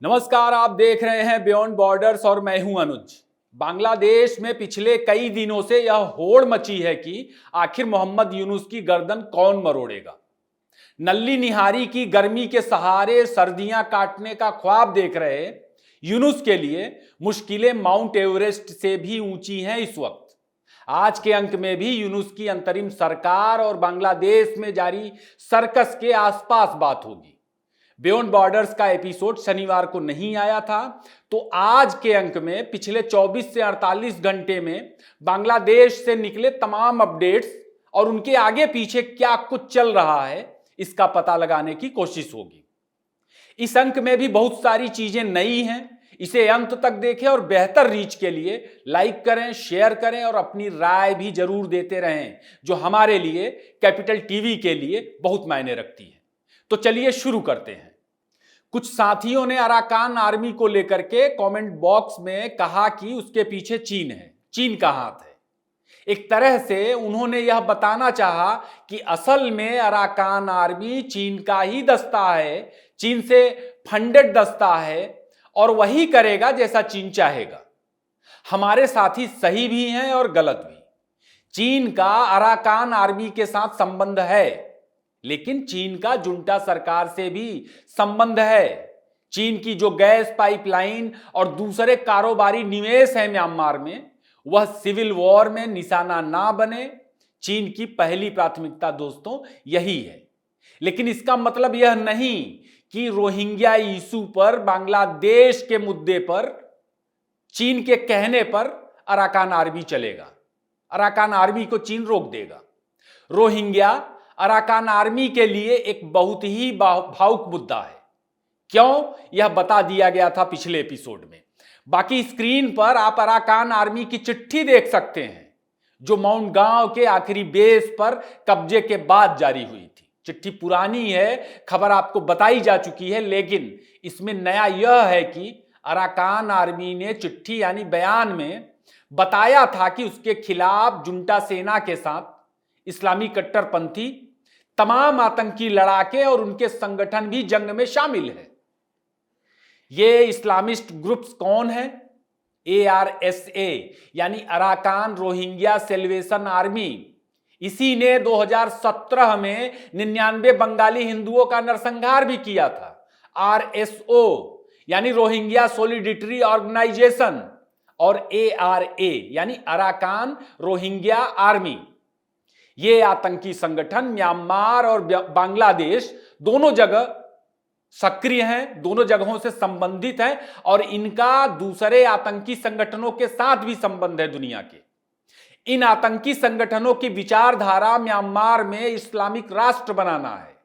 नमस्कार, आप देख रहे हैं बियॉन्ड बॉर्डर्स और मैं हूं अनुज। बांग्लादेश में पिछले कई दिनों से यह होड़ मची है कि आखिर मोहम्मद यूनुस की गर्दन कौन मरोड़ेगा। नल्ली निहारी की गर्मी के सहारे सर्दियां काटने का ख्वाब देख रहे यूनुस के लिए मुश्किलें माउंट एवरेस्ट से भी ऊंची हैं इस वक्त। आज के अंक में भी यूनुस की अंतरिम सरकार और बांग्लादेश में जारी सर्कस के आसपास बात होगी। बियॉन्ड बॉर्डर्स का एपिसोड शनिवार को नहीं आया था, तो आज के अंक में पिछले 24 से 48 घंटे में बांग्लादेश से निकले तमाम अपडेट्स और उनके आगे पीछे क्या कुछ चल रहा है इसका पता लगाने की कोशिश होगी। इस अंक में भी बहुत सारी चीजें नई हैं, इसे अंत तक देखें और बेहतर रीच के लिए लाइक करें, शेयर करें और अपनी राय भी जरूर देते रहें, जो हमारे लिए कैपिटल टीवी के लिए बहुत मायने रखती है। तो चलिए शुरू करते हैं। कुछ साथियों ने अराकान आर्मी को लेकर के कमेंट बॉक्स में कहा कि उसके पीछे चीन है, चीन का हाथ है। एक तरह से उन्होंने यह बताना चाहा कि असल में अराकान आर्मी चीन का ही दस्ता है, चीन से फंडेड दस्ता है और वही करेगा जैसा चीन चाहेगा। हमारे साथी सही भी हैं और गलत भी। चीन का अराकान आर्मी के साथ संबंध है, लेकिन चीन का जुंटा सरकार से भी संबंध है। चीन की जो गैस पाइपलाइन और दूसरे कारोबारी निवेश है म्यांमार में, वह सिविल वॉर में निशाना ना बने। चीन की पहली प्राथमिकता दोस्तों यही है। लेकिन इसका मतलब यह नहीं कि रोहिंग्या इशू पर, बांग्लादेश के मुद्दे पर चीन के कहने पर अराकान आर्मी चलेगा, अराकान आर्मी को चीन रोक देगा। रोहिंग्या अराकान आर्मी के लिए एक बहुत ही भावुक मुद्दा है। क्यों, यह बता दिया गया था पिछले एपिसोड में। बाकी स्क्रीन पर आप अराकान आर्मी की चिट्ठी देख सकते हैं, जो माउंट गांव के आखिरी बेस पर कब्जे के बाद जारी हुई थी। चिट्ठी पुरानी है, खबर आपको बताई जा चुकी है, लेकिन इसमें नया यह है कि अराकान आर्मी ने चिट्ठी यानी बयान में बताया था कि उसके खिलाफ जुंटा सेना के साथ इस्लामी कट्टरपंथी तमाम आतंकी लड़ाके और उनके संगठन भी जंग में शामिल है। ये इस्लामिस्ट ग्रुप्स कौन है? ARSA यानी अराकान रोहिंग्या सेल्वेशन आर्मी। इसी ने 2017 में 99 बंगाली हिंदुओं का नरसंहार भी किया था। RSO यानी रोहिंग्या सोलिडिटरी ऑर्गेनाइजेशन और ARA यानी अराकान रोहिंग्या आर्मी। ये आतंकी संगठन म्यांमार और बांग्लादेश दोनों जगह सक्रिय हैं, दोनों जगहों से संबंधित हैं और इनका दूसरे आतंकी संगठनों के साथ भी संबंध है दुनिया के। इन आतंकी संगठनों की विचारधारा म्यांमार में इस्लामिक राष्ट्र बनाना है।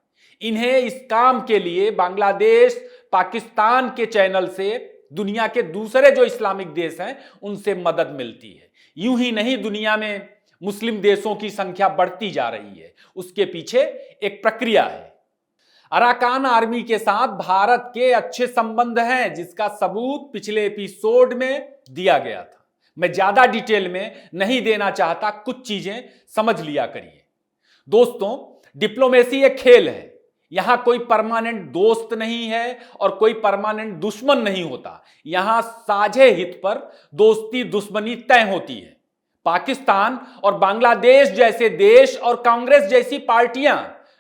इन्हें इस काम के लिए बांग्लादेश, पाकिस्तान के चैनल से दुनिया के दूसरे जो इस्लामिक देश हैं उनसे मदद मिलती है। यूं ही नहीं, दुनिया में मुस्लिम देशों की संख्या बढ़ती जा रही है, उसके पीछे एक प्रक्रिया है। अराकान आर्मी के साथ भारत के अच्छे संबंध हैं, जिसका सबूत पिछले एपिसोड में दिया गया था। मैं ज्यादा डिटेल में नहीं देना चाहता, कुछ चीजें समझ लिया करिए। दोस्तों, डिप्लोमेसी एक खेल है। यहां कोई परमानेंट दोस्त नहीं है और कोई परमानेंट दुश्मन नहीं होता। यहां साझे हित पर दोस्ती दुश्मनी तय होती है। पाकिस्तान और बांग्लादेश जैसे देश और कांग्रेस जैसी पार्टियां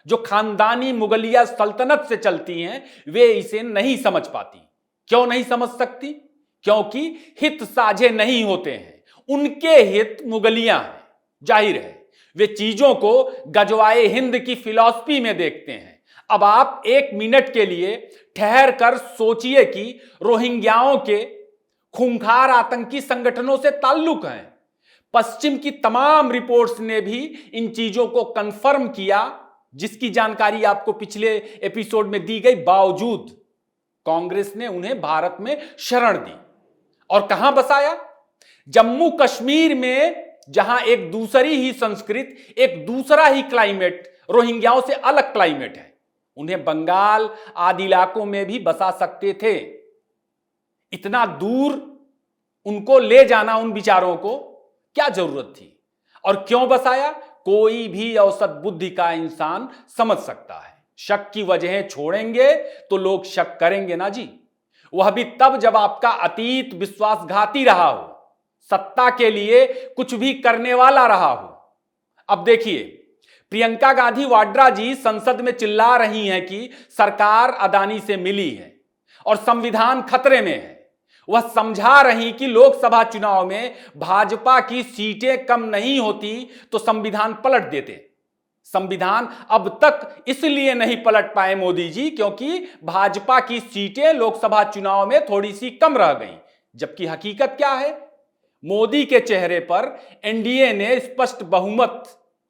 जो खानदानी मुगलिया सल्तनत से चलती हैं, वे इसे नहीं समझ पाती। क्यों नहीं समझ सकती? क्योंकि हित साझे नहीं होते हैं। उनके हित मुगलिया हैं, जाहिर है। वे चीजों को गजवाए हिंद की फिलॉसफी में देखते हैं। अब आप एक मिनट के लिए ठहर कर सोचिए कि रोहिंग्याओं के खूंखार आतंकी संगठनों से ताल्लुक हैं। पश्चिम की तमाम रिपोर्ट्स ने भी इन चीजों को कंफर्म किया, जिसकी जानकारी आपको पिछले एपिसोड में दी गई। बावजूद कांग्रेस ने उन्हें भारत में शरण दी और कहां बसाया? जम्मू कश्मीर में, जहां एक दूसरी ही संस्कृति, एक दूसरा ही क्लाइमेट, रोहिंग्याओं से अलग क्लाइमेट है। उन्हें बंगाल आदि इलाकों में भी बसा सकते थे। इतना दूर उनको ले जाना, उन विचारों को क्या जरूरत थी? और क्यों बसाया? कोई भी औसत बुद्धि का इंसान समझ सकता है। शक की वजहें छोड़ेंगे तो लोग शक करेंगे ना जी। वह भी तब जब आपका अतीत विश्वासघाती रहा हो, सत्ता के लिए कुछ भी करने वाला रहा हो। अब देखिए, प्रियंका गांधी वाड्रा जी संसद में चिल्ला रही हैं कि सरकार अदानी से मिली है और संविधान खतरे में है। वह समझा रही कि लोकसभा चुनाव में भाजपा की सीटें कम नहीं होती तो संविधान पलट देते। संविधान अब तक इसलिए नहीं पलट पाए मोदी जी क्योंकि भाजपा की सीटें लोकसभा चुनाव में थोड़ी सी कम रह गई। जबकि हकीकत क्या है? मोदी के चेहरे पर एनडीए ने स्पष्ट बहुमत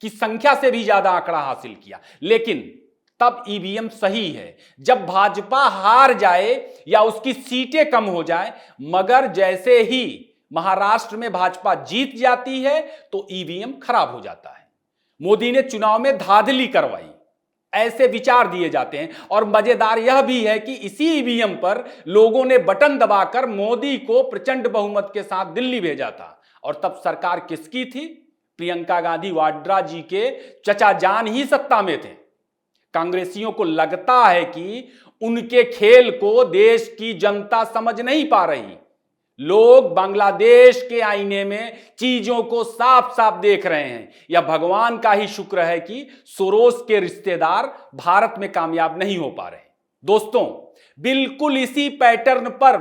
की संख्या से भी ज्यादा आंकड़ा हासिल किया। लेकिन तब ईवीएम सही है जब भाजपा हार जाए या उसकी सीटें कम हो जाए, मगर जैसे ही महाराष्ट्र में भाजपा जीत जाती है तो ईवीएम खराब हो जाता है। मोदी ने चुनाव में धांधली करवाई, ऐसे विचार दिए जाते हैं। और मजेदार यह भी है कि इसी ईवीएम पर लोगों ने बटन दबाकर मोदी को प्रचंड बहुमत के साथ दिल्ली भेजा था। और तब सरकार किसकी थी? प्रियंका गांधी वाड्रा जी के चचा जान ही सत्ता में थे। कांग्रेसियों को लगता है कि उनके खेल को देश की जनता समझ नहीं पा रही। लोग बांग्लादेश के आईने में चीजों को साफ साफ देख रहे हैं। यह भगवान का ही शुक्र है कि सोरोस के रिश्तेदार भारत में कामयाब नहीं हो पा रहे। दोस्तों, बिल्कुल इसी पैटर्न पर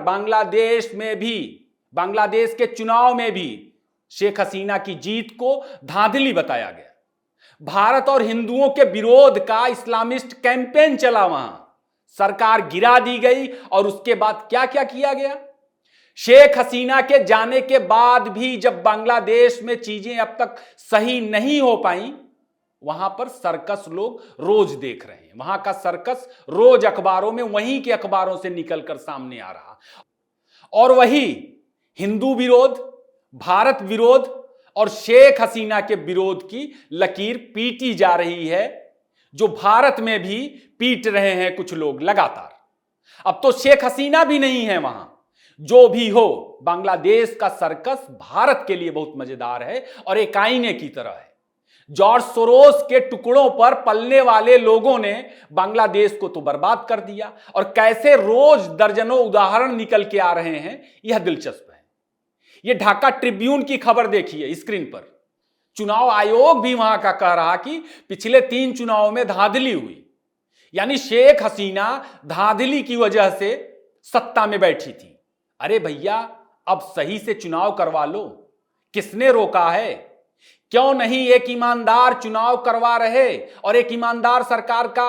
बांग्लादेश के चुनाव में भी शेख हसीना की जीत को धांधली बताया गया। भारत और हिंदुओं के विरोध का इस्लामिस्ट कैंपेन चला, वहां सरकार गिरा दी गई। और उसके बाद क्या क्या किया गया? शेख हसीना के जाने के बाद भी जब बांग्लादेश में चीजें अब तक सही नहीं हो पाई, वहां पर सर्कस लोग रोज देख रहे हैं। वहां का सर्कस रोज अखबारों में वहीं के अखबारों से निकलकर सामने आ रहा। और वही हिंदू विरोध, भारत विरोध और शेख हसीना के विरोध की लकीर पीटी जा रही है, जो भारत में भी पीट रहे हैं कुछ लोग लगातार। अब तो शेख हसीना भी नहीं है वहां। जो भी हो, बांग्लादेश का सर्कस भारत के लिए बहुत मजेदार है और एक आईने की तरह है। जॉर्ज सोरोस के टुकड़ों पर पलने वाले लोगों ने बांग्लादेश को तो बर्बाद कर दिया, और कैसे रोज दर्जनों उदाहरण निकल के आ रहे हैं, यह दिलचस्प है। यह ढाका ट्रिब्यून की खबर देखिए स्क्रीन पर। चुनाव आयोग भी वहां का कह रहा कि पिछले 3 चुनावों में धांधली हुई, यानी शेख हसीना धांधली की वजह से सत्ता में बैठी थी। अरे भैया, अब सही से चुनाव करवा लो। किसने रोका है? क्यों नहीं एक ईमानदार चुनाव करवा रहे और एक ईमानदार सरकार का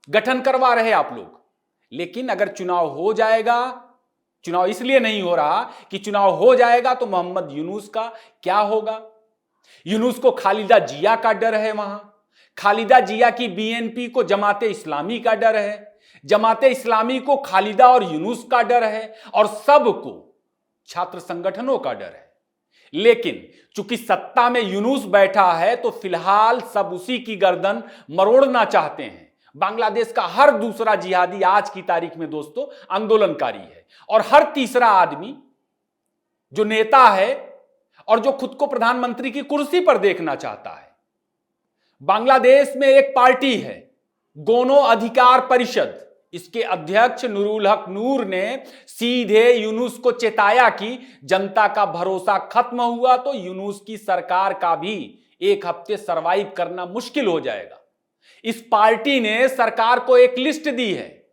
गठन करवा रहे आप लोग? लेकिन अगर चुनाव हो जाएगा, चुनाव इसलिए नहीं हो रहा कि चुनाव हो जाएगा तो मोहम्मद यूनुस का क्या होगा? यूनुस को खालिदा जिया का डर है वहां। खालिदा जिया की बीएनपी को जमाते इस्लामी का डर है, जमाते इस्लामी को खालिदा और यूनुस का डर है, और सबको छात्र संगठनों का डर है। लेकिन चूंकि सत्ता में यूनुस बैठा है तो फिलहाल सब उसी की गर्दन मरोड़ना चाहते हैं। बांग्लादेश का हर दूसरा जिहादी आज की तारीख में दोस्तों आंदोलनकारी है, और हर तीसरा आदमी जो नेता है और जो खुद को प्रधानमंत्री की कुर्सी पर देखना चाहता है। बांग्लादेश में एक पार्टी है, गोनो अधिकार परिषद। इसके अध्यक्ष नूरुल हक नूर ने सीधे यूनुस को चेताया कि जनता का भरोसा खत्म हुआ तो यूनुस की सरकार का भी 1 हफ्ते सरवाइव करना मुश्किल हो जाएगा। इस पार्टी ने सरकार को एक लिस्ट दी है,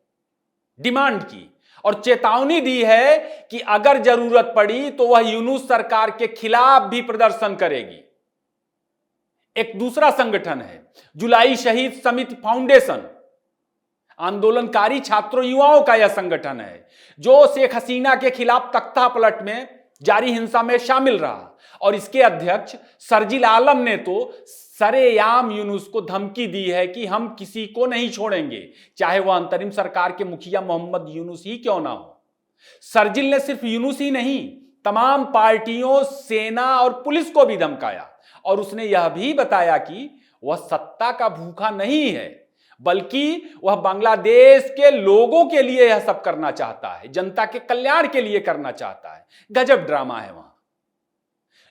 डिमांड की, और चेतावनी दी है कि अगर जरूरत पड़ी तो वह यूनुस सरकार के खिलाफ भी प्रदर्शन करेगी। एक दूसरा संगठन है जुलाई शहीद समिति फाउंडेशन। आंदोलनकारी छात्रों युवाओं का यह संगठन है जो शेख हसीना के खिलाफ तख्ता पलट में जारी हिंसा में शामिल रहा, और इसके अध्यक्ष शर्जील आलम ने तो सरेआम यूनुस को धमकी दी है कि हम किसी को नहीं छोड़ेंगे, चाहे वह अंतरिम सरकार के मुखिया मोहम्मद यूनुस ही क्यों ना हो। शर्जील ने सिर्फ यूनुस ही नहीं, तमाम पार्टियों, सेना और पुलिस को भी धमकाया, और उसने यह भी बताया कि वह सत्ता का भूखा नहीं है, बल्कि वह बांग्लादेश के लोगों के लिए यह सब करना चाहता है, जनता के कल्याण के लिए करना चाहता है। गजब ड्रामा है वहां।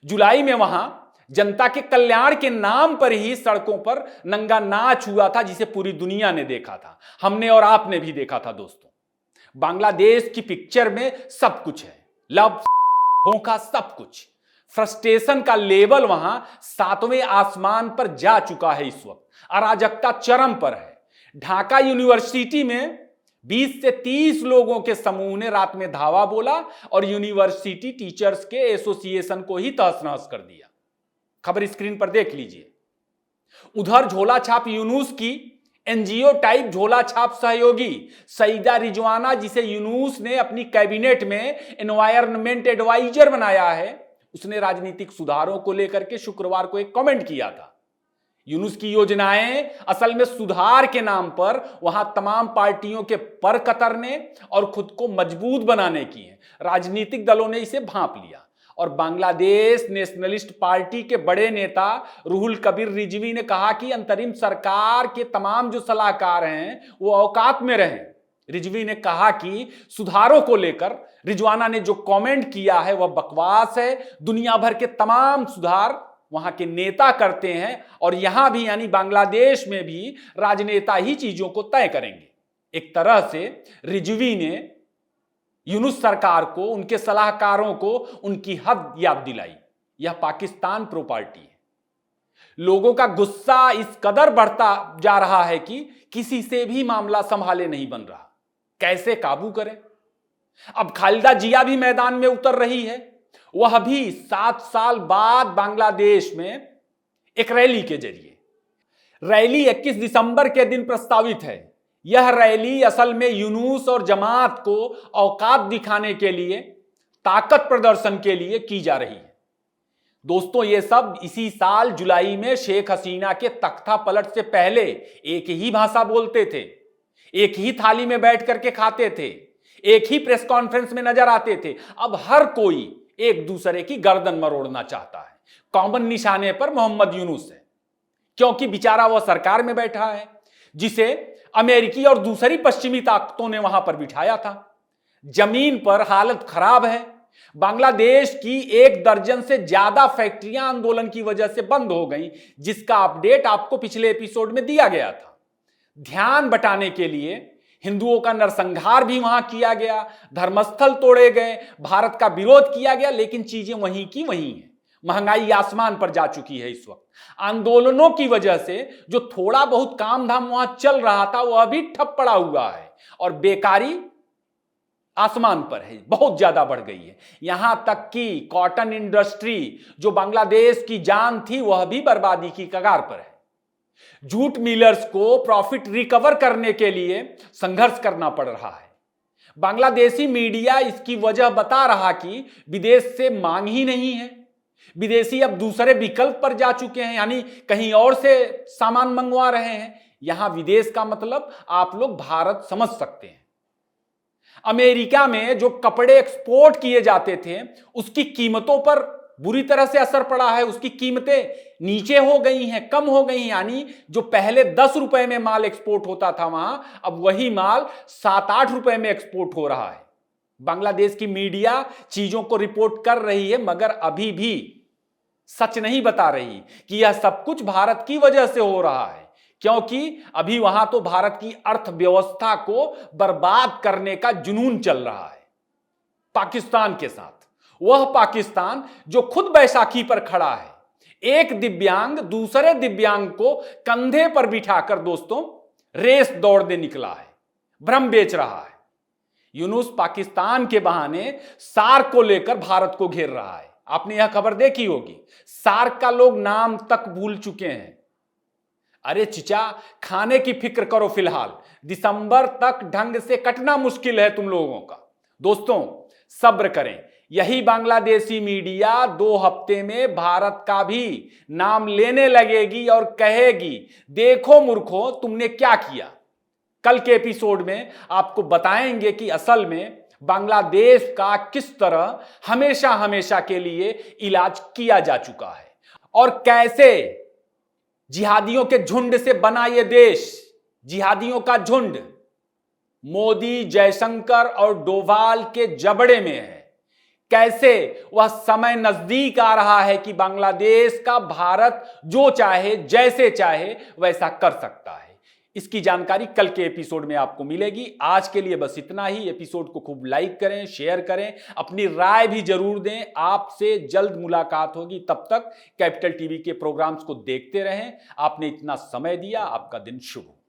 जुलाई में वहां जनता के कल्याण के नाम पर ही सड़कों पर नंगा नाच हुआ था, जिसे पूरी दुनिया ने देखा था, हमने और आपने भी देखा था दोस्तों। बांग्लादेश की पिक्चर में सब कुछ है, लव का सब कुछ। फ्रस्ट्रेशन का लेवल वहां 7वें आसमान पर जा चुका है इस वक्त, अराजकता चरम पर है। ढाका यूनिवर्सिटी में 20 से 30 लोगों के समूह ने रात में धावा बोला और यूनिवर्सिटी टीचर्स के एसोसिएशन को ही तहस नहस कर दिया। खबर स्क्रीन पर देख लीजिए। उधर झोला छाप यूनुस की एनजीओ टाइप झोला छाप सहयोगी सईदा रिजवाना, जिसे यूनुस ने अपनी कैबिनेट में एनवायरनमेंट एडवाइजर बनाया है, उसने राजनीतिक सुधारों को लेकर के शुक्रवार को एक कमेंट किया था। यूनुस की योजनाएं असल में सुधार के नाम पर वहां तमाम पार्टियों के पर कतरने और खुद को मजबूत बनाने की है। राजनीतिक दलों ने इसे भांप लिया और बांग्लादेश नेशनलिस्ट पार्टी के बड़े नेता रूहुल कबीर रिजवी ने कहा कि अंतरिम सरकार के तमाम जो सलाहकार हैं वो औकात में रहें। रिजवी ने कहा कि सुधारों को लेकर रिजवाना ने जो कमेंट किया है वह बकवास है। दुनिया भर के तमाम सुधार वहां के नेता करते हैं और यहां भी यानी बांग्लादेश में भी राजनेता ही चीजों को तय करेंगे। एक तरह से रिजवी ने यूनुस सरकार को, उनके सलाहकारों को उनकी हद याद दिलाई। यह पाकिस्तान प्रॉपर्टी है। लोगों का गुस्सा इस कदर बढ़ता जा रहा है कि किसी से भी मामला संभाले नहीं बन रहा। कैसे काबू करें? अब खालिदा जिया भी मैदान में उतर रही है। वह भी 7 साल बाद बांग्लादेश में एक रैली के जरिए। रैली 21 दिसंबर के दिन प्रस्तावित है। यह रैली असल में यूनुस और जमात को औकात दिखाने के लिए, ताकत प्रदर्शन के लिए की जा रही है। दोस्तों, यह सब इसी साल जुलाई में शेख हसीना के तख्ता पलट से पहले एक ही भाषा बोलते थे, एक ही थाली में बैठ करके खाते थे, एक ही प्रेस कॉन्फ्रेंस में नजर आते थे। अब हर कोई एक दूसरे की गर्दन मरोड़ना चाहता है। कॉमन निशाने पर मोहम्मद यूनुस है, क्योंकि बेचारा वह सरकार में बैठा है जिसे अमेरिकी और दूसरी पश्चिमी ताकतों ने वहां पर बिठाया था। जमीन पर हालत खराब है। बांग्लादेश की 1 दर्जन से ज्यादा फैक्ट्रियां आंदोलन की वजह से बंद हो गई, जिसका अपडेट आपको पिछले एपिसोड में दिया गया था। ध्यान बटाने के लिए हिंदुओं का नरसंहार भी वहां किया गया, धर्मस्थल तोड़े गए, भारत का विरोध किया गया, लेकिन चीजें वहीं की वहीं हैं। महंगाई आसमान पर जा चुकी है इस वक्त। आंदोलनों की वजह से जो थोड़ा बहुत काम धाम वहां चल रहा था वह भी ठप पड़ा हुआ है और बेकारी आसमान पर है, बहुत ज्यादा बढ़ गई है। यहां तक कि कॉटन इंडस्ट्री जो बांग्लादेश की जान थी वह भी बर्बादी की कगार पर है। जूट मिलर्स को प्रॉफिट रिकवर करने के लिए संघर्ष करना पड़ रहा है। बांग्लादेशी मीडिया इसकी वजह बता रहा कि विदेश से मांग ही नहीं है। विदेशी अब दूसरे विकल्प पर जा चुके हैं, यानी कहीं और से सामान मंगवा रहे हैं। यहां विदेश का मतलब आप लोग भारत समझ सकते हैं। अमेरिका में जो कपड़े एक्सपोर्ट किए जाते थे उसकी कीमतों पर बुरी तरह से असर पड़ा है। उसकी कीमतें नीचे हो गई हैं, कम हो गई हैं। यानी जो पहले 10 रुपए में माल एक्सपोर्ट होता था वहां, अब वही माल 7-8 रुपए में एक्सपोर्ट हो रहा है। बांग्लादेश की मीडिया चीजों को रिपोर्ट कर रही है, मगर अभी भी सच नहीं बता रही कि यह सब कुछ भारत की वजह से हो रहा है, क्योंकि अभी वहां तो भारत की अर्थव्यवस्था को बर्बाद करने का जुनून चल रहा है पाकिस्तान के साथ। वह पाकिस्तान जो खुद बैसाखी पर खड़ा है, एक दिव्यांग दूसरे दिव्यांग को कंधे पर बिठाकर दोस्तों रेस दौड़ने निकला है, भ्रम बेच रहा है। यूनुस पाकिस्तान के बहाने सार्क को लेकर भारत को घेर रहा है। आपने यह खबर देखी होगी। सार्क का लोग नाम तक भूल चुके हैं। अरे चिचा, खाने की फिक्र करो फिलहाल, दिसंबर तक ढंग से कटना मुश्किल है तुम लोगों का। दोस्तों सब्र करें। यही बांग्लादेशी मीडिया 2 हफ्ते में भारत का भी नाम लेने लगेगी और कहेगी, देखो मूर्खों तुमने क्या किया। कल के एपिसोड में आपको बताएंगे कि असल में बांग्लादेश का किस तरह हमेशा हमेशा के लिए इलाज किया जा चुका है और कैसे जिहादियों के झुंड से बना यह देश, जिहादियों का झुंड मोदी, जयशंकर और डोभाल के जबड़े में है। कैसे वह समय नजदीक आ रहा है कि बांग्लादेश का भारत जो चाहे जैसे चाहे वैसा कर सकता है। इसकी जानकारी कल के एपिसोड में आपको मिलेगी। आज के लिए बस इतना ही। एपिसोड को खूब लाइक करें, शेयर करें, अपनी राय भी जरूर दें। आपसे जल्द मुलाकात होगी। तब तक कैपिटल टीवी के प्रोग्राम्स को देखते रहें। आपने इतना समय दिया, आपका दिन शुभ हो।